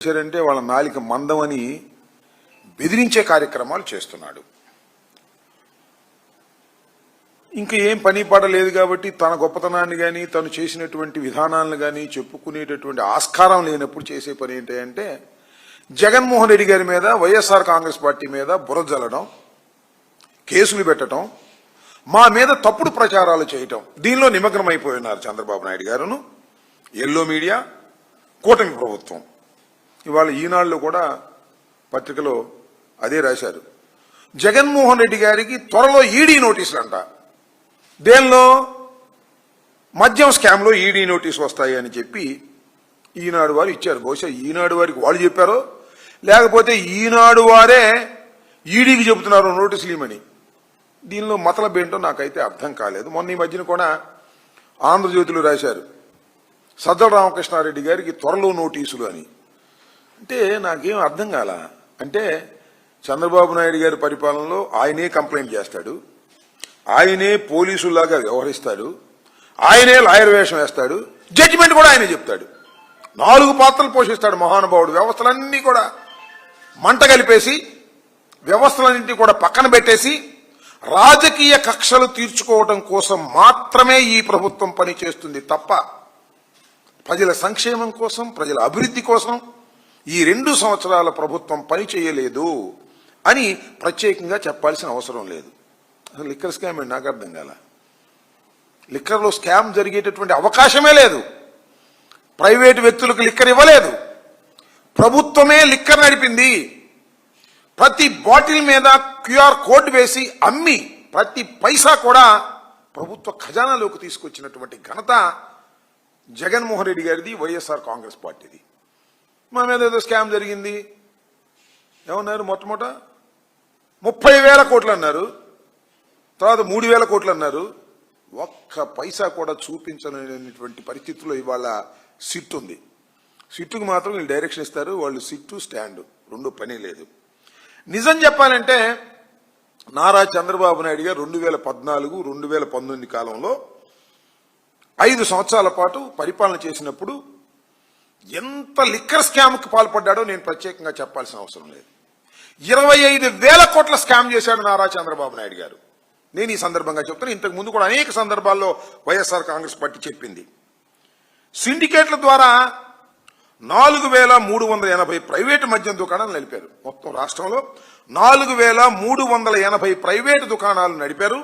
చేశారంటే వాళ్ళ నాలిక మందమని బెదిరించే కార్యక్రమాలు చేస్తున్నాడు. ఇంకా ఏం పని పడలేదు కాబట్టి తన గొప్పతనాన్ని కానీ తను చేసినటువంటి విధానాలను కానీ చెప్పుకునేటటువంటి ఆస్కారం లేనప్పుడు చేసే పని ఏంటంటే జగన్మోహన్ రెడ్డి గారి మీద వైఎస్ఆర్ కాంగ్రెస్ పార్టీ మీద బురద జల్లడం, కేసులు పెట్టడం, మా మీద తప్పుడు ప్రచారాలు చేయటం, దీనిలో నిమగ్నమైపోయినారు చంద్రబాబు నాయుడు గారును, ఎల్లో మీడియా, కూటమి ప్రభుత్వం. ఇవాళ ఈనాడులో కూడా పత్రికలో అదే రాశారు. జగన్మోహన్ రెడ్డి గారికి త్వరలో ఈడీ నోటీసులు అంట. దేనిలో? మద్యం స్కామ్లో ఈడీ నోటీసు వస్తాయి అని చెప్పి ఈనాడు వారు ఇచ్చారు. బహుశా ఈనాడు వారికి వాళ్ళు చెప్పారో లేకపోతే ఈనాడు వారే ఈడీకి చెబుతున్నారు నోటీసులు ఇవ్వమని. దీనిలో మతలబ్ ఏంటో నాకైతే అర్థం కాలేదు. మొన్న ఈ మధ్యన కూడా ఆంధ్రజ్యోతిలో రాశారు సజ్జల రామకృష్ణారెడ్డి గారికి త్వరలో నోటీసులు అని. అంటే నాకేం అర్థం కాల. అంటే చంద్రబాబు నాయుడు గారి పరిపాలనలో ఆయనే కంప్లైంట్ చేస్తాడు, ఆయనే పోలీసులాగా వ్యవహరిస్తాడు, ఆయనే లాయర్ వేషం వేస్తాడు, జడ్జిమెంట్ కూడా ఆయనే చెప్తాడు, 4 పాత్రలు పోషిస్తాడు మహానుభావుడు. వ్యవస్థలన్నీ కూడా మంట కలిపేసి వ్యవస్థలన్నింటినీ కూడా పక్కన పెట్టేసి రాజకీయ కక్షలు తీర్చుకోవడం కోసం మాత్రమే ఈ ప్రభుత్వం పనిచేస్తుంది తప్ప ప్రజల సంక్షేమం కోసం, ప్రజల అభివృద్ధి కోసం ఈ 2 సంవత్సరాల ప్రభుత్వం పని చేయలేదు అని ప్రత్యేకంగా చెప్పాల్సిన అవసరం లేదు. అసలు లిక్కర్ స్కామ్ ఏంటి నాకు అర్థం కాల. లిక్కర్లో స్కామ్ జరిగేటటువంటి అవకాశమే లేదు. ప్రైవేటు వ్యక్తులకు లిక్కర్ ఇవ్వలేదు, ప్రభుత్వమే లిక్కర్ నడిపింది. ప్రతి బాటిల్ మీద QR కోడ్ వేసి అమ్మి ప్రతి పైసా కూడా ప్రభుత్వ ఖజానాలోకి తీసుకొచ్చినటువంటి ఘనత జగన్మోహన్ రెడ్డి గారిది, వైఎస్ఆర్ కాంగ్రెస్ పార్టీది. మా మీద ఏదో స్కామ్ జరిగింది ఏమన్నారు? మొట్టమొదట 30,000 కోట్లు అన్నారు, తర్వాత 3,000 కోట్లు అన్నారు. ఒక్క పైసా కూడా చూపించలేనటువంటి పరిస్థితుల్లో ఇవాళ సిట్ ఉంది. సిట్టుకు మాత్రం వీళ్ళు డైరెక్షన్ ఇస్తారు, వాళ్ళు సిట్టు స్టాండ్ 2 పని లేదు. నిజం చెప్పాలంటే నారా చంద్రబాబు నాయుడు గారు 2014, 2019 కాలంలో 5 సంవత్సరాల పాటు పరిపాలన చేసినప్పుడు ఎంత లిక్కర్ స్కామ్కి పాల్పడ్డాడో నేను ప్రత్యేకంగా చెప్పాల్సిన అవసరం లేదు. 25,000 కోట్ల స్కామ్ చేశాడు నారా చంద్రబాబు నాయుడు గారు. నేను ఈ సందర్భంగా చెప్తాను, ఇంతకు ముందు కూడా అనేక సందర్భాల్లో వైఎస్ఆర్ కాంగ్రెస్ పార్టీ చెప్పింది. సిండికేట్ల ద్వారా 4,380 ప్రైవేటు మద్యం దుకాణాలు నడిపారు. మొత్తం రాష్ట్రంలో 4,380 ప్రైవేటు దుకాణాలు నడిపారు,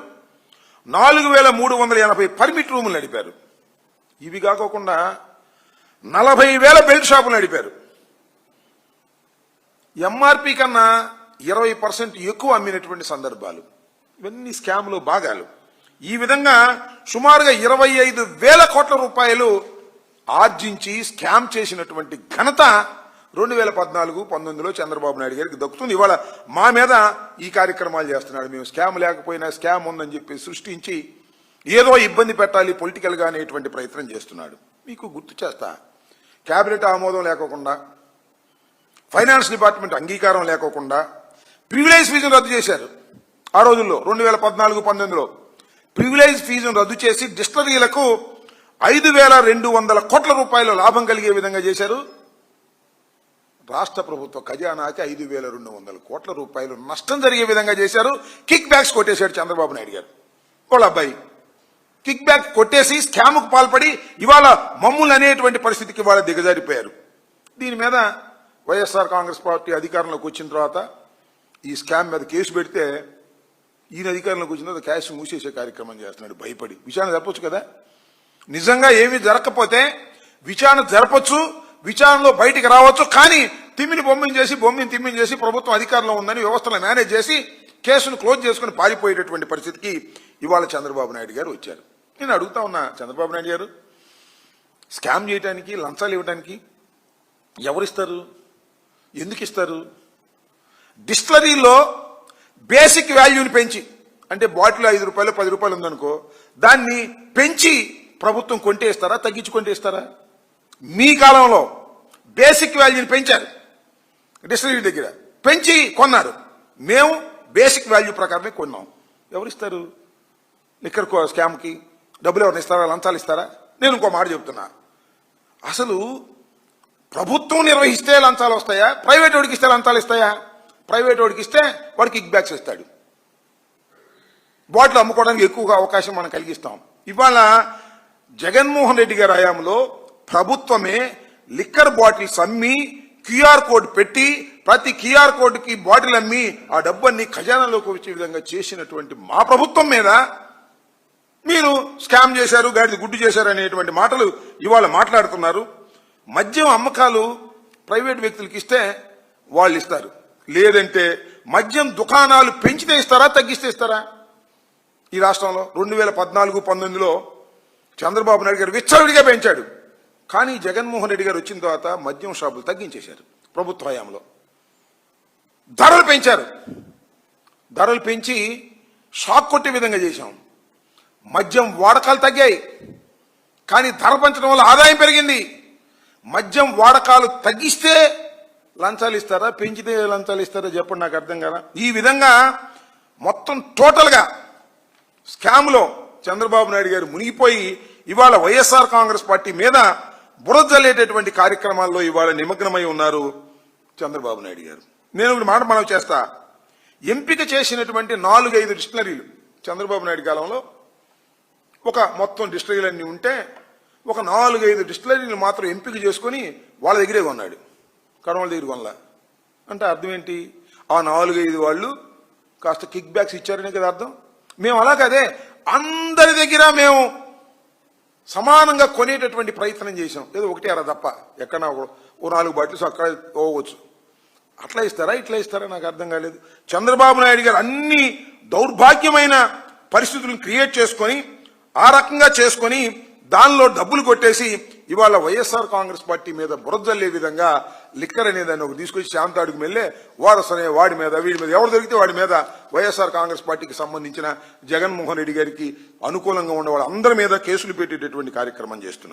4,380 పర్మిట్ రూములు నడిపారు. ఇవి కాకోకుండా 40,000 బెల్ట్ షాపులు నడిపారు. ఎంఆర్పి కన్నా 20% ఎక్కువ అమ్మినటువంటి సందర్భాలు. ఇవన్నీ స్కామ్లో భాగాలు. ఈ విధంగా సుమారుగా 25,000 కోట్ల రూపాయలు ఆర్జించి స్కామ్ చేసినటువంటి ఘనత 2014-19లో చంద్రబాబు నాయుడు గారికి దక్కుతుంది. ఇవాళ మా మీద ఈ కార్యక్రమాలు చేస్తున్నాడు. మేము స్కామ్ లేకపోయినా స్కామ్ ఉందని చెప్పి సృష్టించి ఏదో ఇబ్బంది పెట్టాలి పొలిటికల్గా అనేటువంటి ప్రయత్నం చేస్తున్నాడు. మీకు గుర్తు చేస్తా, క్యాబినెట్ ఆమోదం లేకోకుండా, ఫైనాన్స్ డిపార్ట్మెంట్ అంగీకారం లేకోకుండా ప్రివిలేజ్ ఫీజును రద్దు చేశారు. ఆ రోజుల్లో 2014-19లో ప్రివిలేజ్ ఫీజును రద్దు చేసి డిస్టిలరీలకు 5,200 కోట్ల రూపాయల లాభం కలిగే విధంగా చేశారు. రాష్ట్ర ప్రభుత్వ ఖజానాకి 5,200 కోట్ల రూపాయలు నష్టం జరిగే విధంగా చేశారు. కిక్ బ్యాక్స్ కొట్టేశాడు చంద్రబాబు నాయుడు గారు. వాళ్ళ అబ్బాయి కిక్ బ్యాక్ కొట్టేసి స్కామ్కు పాల్పడి ఇవాళ మమ్ములు అనేటువంటి పరిస్థితికి ఇవాళ దిగజారిపోయారు. దీని మీద వైఎస్ఆర్ కాంగ్రెస్ పార్టీ అధికారంలోకి వచ్చిన తర్వాత ఈ స్కామ్ మీద కేసు పెడితే ఈయన అధికారంలోకి వచ్చిన తర్వాత క్యాష్ మూసేసే కార్యక్రమం చేస్తున్నాడు భయపడి. విచారణ జరపచ్చు కదా, నిజంగా ఏమీ జరగకపోతే విచారణ జరపచ్చు, విచారణలో బయటికి రావచ్చు. కానీ బొమ్మిని చేసి ప్రభుత్వం అధికారంలో ఉందని వ్యవస్థను మేనేజ్ చేసి కేసును క్లోజ్ చేసుకుని పారిపోయేటటువంటి పరిస్థితికి ఇవాళ చంద్రబాబు నాయుడు గారు వచ్చారు. నేను అడుగుతా ఉన్నా, చంద్రబాబు నాయుడు గారు స్కామ్ చేయడానికి, లంచాలు ఇవ్వడానికి ఎవరిస్తారు, ఎందుకు ఇస్తారు? డిస్టిలరీలో బేసిక్ వాల్యూని పెంచి, అంటే బాటిల్ 5 రూపాయలు 10 రూపాయలు ఉందనుకో, దాన్ని పెంచి ప్రభుత్వం కొంటే ఇస్తారా, తగ్గించి కొంటే ఇస్తారా? మీ కాలంలో బేసిక్ వాల్యూని పెంచారు, డిస్టిలరీ దగ్గర పెంచి కొన్నారు. మేము బేసిక్ వాల్యూ ప్రకారమే కొన్నాం. ఎవరిస్తారు? లిక్కర్ స్కామ్కి డబ్బులు ఎవరిని ఇస్తారా, లంచాలు ఇస్తారా? నేను ఇంకో మాట చెప్తున్నా, అసలు ప్రభుత్వం నిర్వహిస్తే లంచాలు వస్తాయా, ప్రైవేట్ వాడికి ఇస్తే లంచాలు ఇస్తాయా? ప్రైవేట్ వాడికి ఇస్తే వాడు కిక్ బ్యాక్స్ ఇస్తాడు, బాటిల్ అమ్ముకోవడానికి ఎక్కువగా అవకాశం మనం కలిగిస్తాం. ఇవాళ జగన్మోహన్ రెడ్డి గారి హయాంలో ప్రభుత్వమే లిక్కర్ బాటిల్స్ అమ్మి క్యూఆర్ కోడ్ పెట్టి ప్రతి క్యూఆర్ కోడ్కి బాటిల్ అమ్మి ఆ డబ్బన్ని ఖజానాలోకి వచ్చే విధంగా చేసినటువంటి మా ప్రభుత్వం మీద మీరు స్కామ్ చేశారు, గాడిద గుడ్డు చేశారు అనేటువంటి మాటలు ఇవాళ మాట్లాడుతున్నారు. మద్యం అమ్మకాలు ప్రైవేట్ వ్యక్తులకి ఇస్తే వాళ్ళు ఇస్తారు, లేదంటే మద్యం దుకాణాలు పెంచితే ఇస్తారా, తగ్గిస్తే ఇస్తారా? ఈ రాష్ట్రంలో 2014-19లో చంద్రబాబు నాయుడు గారు విచ్చలవిడిగా పెంచాడు. కానీ జగన్మోహన్ రెడ్డి గారు వచ్చిన తర్వాత మద్యం షాపులు తగ్గించేశారు. ప్రభుత్వ హయాంలో ధరలు పెంచారు, ధరలు పెంచి షాక్ కొట్టే విధంగా చేశాం. మద్యం వాడకాలు తగ్గాయి, కానీ ధర పెంచడం వల్ల ఆదాయం పెరిగింది. మద్యం వాడకాలు తగ్గిస్తే లంచాలు ఇస్తారా, పెంచితే లంచాలు ఇస్తారా చెప్పండి, నాకు అర్థం కదా. ఈ విధంగా మొత్తం టోటల్గా స్కామ్లో చంద్రబాబు నాయుడు గారు మునిగిపోయి ఇవాళ వైఎస్ఆర్ కాంగ్రెస్ పార్టీ మీద బురద జల్లేటటువంటి కార్యక్రమాల్లో ఇవాళ నిమగ్నమై ఉన్నారు చంద్రబాబు నాయుడు గారు. నేను ఒక మాట మనవి చేస్తా, ఎంపిక చేసినటువంటి 4-5 డిస్టిలరీలు చంద్రబాబు నాయుడు కాలంలో ఒక మొత్తం డిస్టిలరీలన్నీ ఉంటే ఒక 4-5 డిస్టిలరీలు మాత్రం ఎంపిక చేసుకుని వాళ్ళ దగ్గరే కొన్నాడు, కడవల దగ్గర కొనలా. అంటే అర్థం ఏంటి? ఆ 4-5 వాళ్ళు కాస్త కిక్ బ్యాక్స్ ఇచ్చారనే కదా అర్థం. మేము అలా కాదే, అందరి దగ్గర మేము సమానంగా కొనేటటువంటి ప్రయత్నం చేశాం. ఏదో ఒకటి అలా తప్ప ఎక్కడన్నా ఓ 4 బాటిల్స్ అక్కడ పోవచ్చు. అట్లా ఇస్తారా, ఇట్లా ఇస్తారా నాకు అర్థం కాలేదు. చంద్రబాబు నాయుడు గారు అన్ని దౌర్భాగ్యమైన పరిస్థితులను క్రియేట్ చేసుకొని ఆ రకంగా చేసుకొని దానిలో డబ్బులు కొట్టేసి ఇవాళ వైఎస్ఆర్ కాంగ్రెస్ పార్టీ మీద బురదల్లే విధంగా లిక్కర్ అనేదాన్ని ఒక తీసుకొచ్చి శాంతాడుకు వెళ్ళే వారసనే వాడి మీద వీడి మీద ఎవరు దొరికితే వాడి మీద వైఎస్ఆర్ కాంగ్రెస్ పార్టీకి సంబంధించిన జగన్మోహన్ రెడ్డి గారికి అనుకూలంగా ఉన్న వాళ్ళందరి మీద కేసులు పెట్టేటటువంటి కార్యక్రమం చేస్తున్నారు.